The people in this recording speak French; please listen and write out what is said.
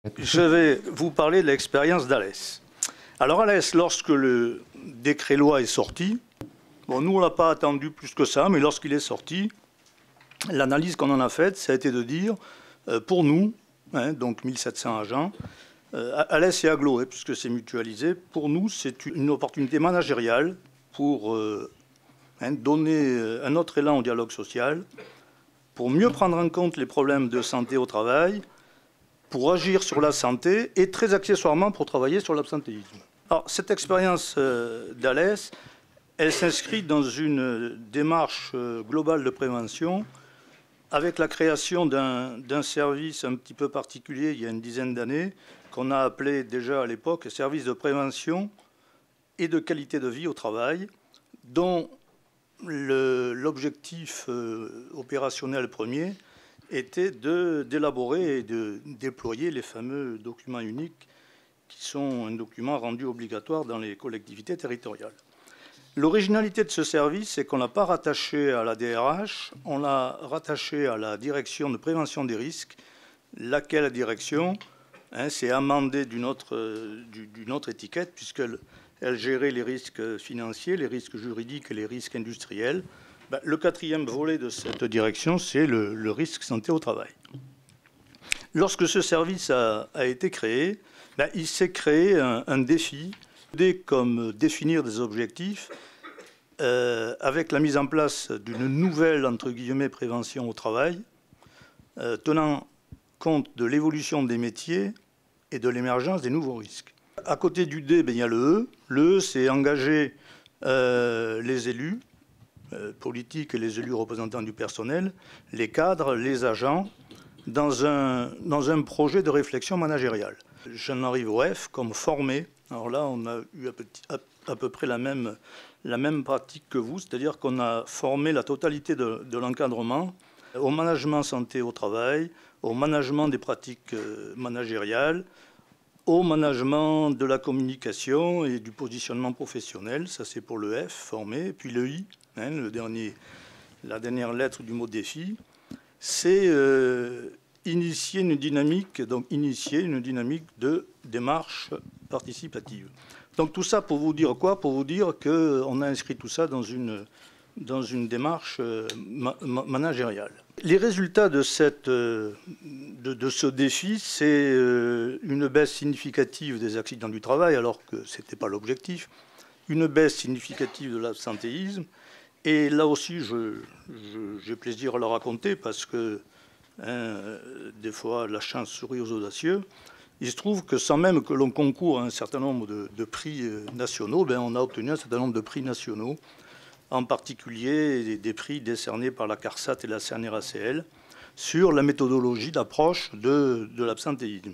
Je vais vous parler de l'expérience d'Alès. Alors Alès, lorsque le décret-loi est sorti, bon, nous on ne l'a pas attendu plus que ça, mais lorsqu'il est sorti, l'analyse qu'on en a faite, ça a été de dire, pour nous, donc 1700 agents, Alès et Aglo, puisque c'est mutualisé, pour nous c'est une opportunité managériale pour donner un autre élan au dialogue social, pour mieux prendre en compte les problèmes de santé au travail, pour agir sur la santé et très accessoirement pour travailler sur l'absentéisme. Alors cette expérience d'Alès, elle s'inscrit dans une démarche globale de prévention avec la création d'un service un petit peu particulier il y a une dizaine d'années qu'on a appelé déjà à l'époque service de prévention et de qualité de vie au travail, dont l'objectif opérationnel premier était d'élaborer et de déployer les fameux documents uniques qui sont un document rendu obligatoire dans les collectivités territoriales. L'originalité de ce service, c'est qu'on ne l'a pas rattaché à la DRH, on l'a rattaché à la direction de prévention des risques, laquelle direction s'est amendée d'une autre étiquette, puisqu'elle gérait les risques financiers, les risques juridiques et les risques industriels. Le quatrième volet de cette direction, c'est le risque santé au travail. Lorsque ce service a été créé, il s'est créé un défi, comme définir des objectifs avec la mise en place d'une nouvelle, entre guillemets, prévention au travail, tenant compte de l'évolution des métiers et de l'émergence des nouveaux risques. À côté du D, il y a le E. Le E, c'est engager les élus politiques et les élus représentants du personnel, les cadres, les agents, dans un projet de réflexion managériale. J'en arrive au F, comme former. Alors là, on a eu à peu près la même pratique que vous, c'est-à-dire qu'on a formé la totalité de l'encadrement au management santé au travail, au management des pratiques managériales, au management de la communication et du positionnement professionnel. Ça, c'est pour le F, former. Et puis le I, la dernière lettre du mot défi, c'est initier une dynamique de démarche participative. Donc tout ça pour vous dire quoi? Pour vous dire qu'on a inscrit tout ça dans une démarche managériale. Les résultats de ce défi, c'est une baisse significative des accidents du travail, alors que ce n'était pas l'objectif, une baisse significative de l'absentéisme, et là aussi, j'ai plaisir à le raconter, parce que des fois, la chance sourit aux audacieux. Il se trouve que sans même que l'on concourt à un certain nombre de prix nationaux, on a obtenu un certain nombre de prix nationaux, en particulier des prix décernés par la CARSAT et la CNRACL sur la méthodologie d'approche de l'absentéisme.